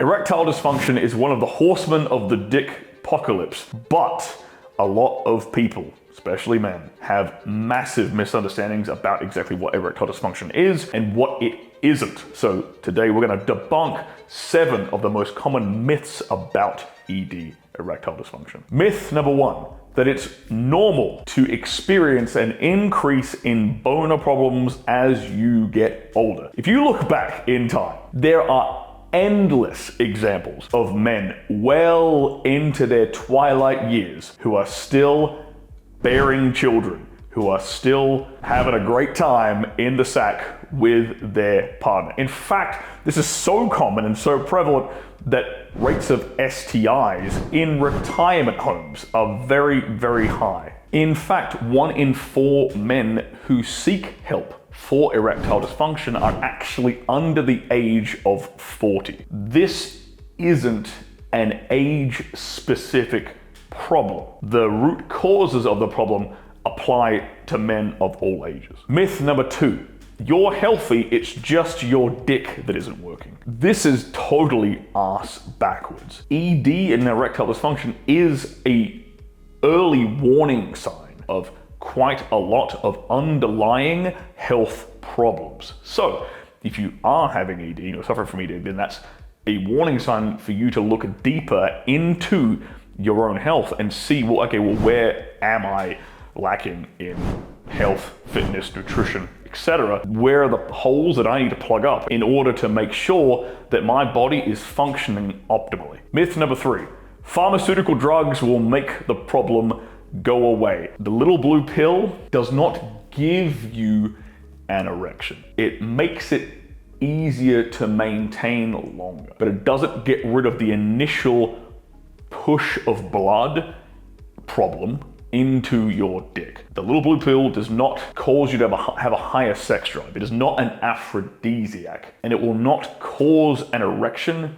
Erectile dysfunction is one of the horsemen of the dick-pocalypse, but a lot of people, especially men, have massive misunderstandings about exactly what erectile dysfunction is and what it isn't. So today we're going to debunk 7 of the most common myths about ED, erectile dysfunction. Myth number 1, that it's normal to experience an increase in boner problems as you get older. If you look back in time, there are endless examples of men well into their twilight years who are still bearing children, who are still having a great time in the sack with their partner. In fact, this is so common and so prevalent that rates of STIs in retirement homes are very, very high. In fact, 1 in 4 men who seek help for erectile dysfunction are actually under the age of 40. This isn't an age-specific problem. The root causes of the problem apply to men of all ages. Myth number 2. You're healthy, it's just your dick that isn't working. This is totally ass backwards. ED and erectile dysfunction is an early warning sign of quite a lot of underlying health problems. So if you are having ED or suffering from ED, then that's a warning sign for you to look deeper into your own health and see, well, okay, well, where am I lacking in health, fitness, nutrition, etc.? Where are the holes that I need to plug up in order to make sure that my body is functioning optimally? Myth number 3, pharmaceutical drugs will make the problem go away. The little blue pill does not give you an erection. It makes it easier to maintain longer, but it doesn't get rid of the initial push of blood problem into your dick. The little blue pill does not cause you to have a higher sex drive. It is not an aphrodisiac, and it will not cause an erection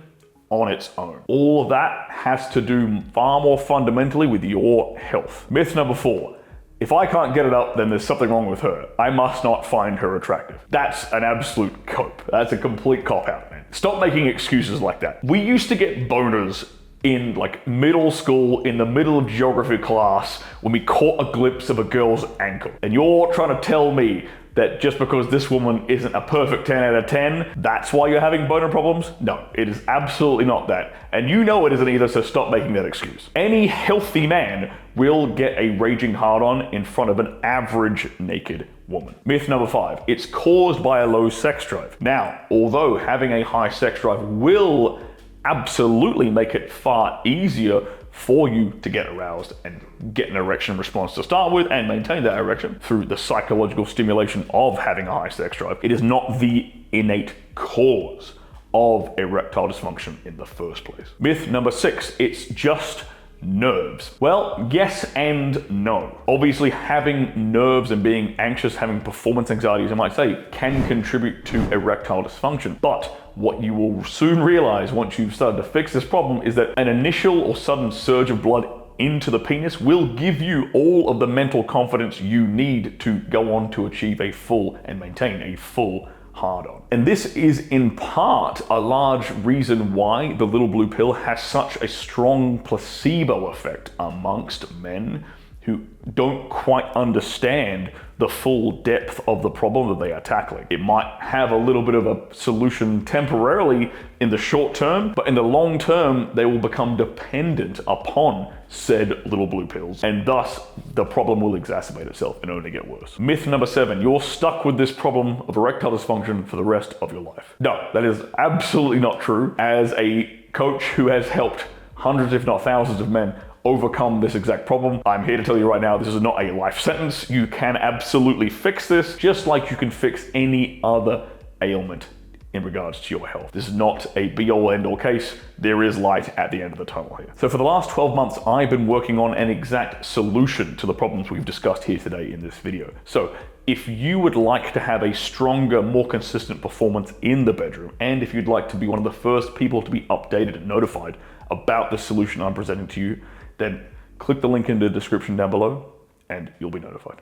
on its own. All of that has to do far more fundamentally with your health. Myth number 4. If I can't get it up, then there's something wrong with her. I must not find her attractive. That's an absolute cope. That's a complete cop-out, man. Stop making excuses like that. We used to get boners in like middle school, in the middle of geography class, when we caught a glimpse of a girl's ankle. And you're trying to tell me that just because this woman isn't a perfect 10 out of 10, that's why you're having boner problems? No, it is absolutely not that. And you know it isn't either, so stop making that excuse. Any healthy man will get a raging hard-on in front of an average naked woman. Myth number 5, it's caused by a low sex drive. Now, although having a high sex drive will absolutely make it far easier for you to get aroused and get an erection response to start with and maintain that erection through the psychological stimulation of having a high sex drive, it is not the innate cause of erectile dysfunction in the first place. Myth number 6, it's just nerves. Well, yes and no. Obviously, having nerves and being anxious, having performance anxiety, as I might say, can contribute to erectile dysfunction. But what you will soon realize once you've started to fix this problem is that an initial or sudden surge of blood into the penis will give you all of the mental confidence you need to go on to achieve a full and maintain a full hard-on. And this is in part a large reason why the little blue pill has such a strong placebo effect amongst men who don't quite understand the full depth of the problem that they are tackling. It might have a little bit of a solution temporarily in the short term, but in the long term, they will become dependent upon said little blue pills, and thus the problem will exacerbate itself and only get worse. Myth number 7, you're stuck with this problem of erectile dysfunction for the rest of your life. No, that is absolutely not true. As a coach who has helped hundreds, if not thousands of men overcome this exact problem, I'm here to tell you right now, this is not a life sentence. You can absolutely fix this, just like you can fix any other ailment in regards to your health. This is not a be-all end-all case. There is light at the end of the tunnel here. So for the last 12 months, I've been working on an exact solution to the problems we've discussed here today in this video. So if you would like to have a stronger, more consistent performance in the bedroom, and if you'd like to be one of the first people to be updated and notified about the solution I'm presenting to you, then click the link in the description down below and you'll be notified.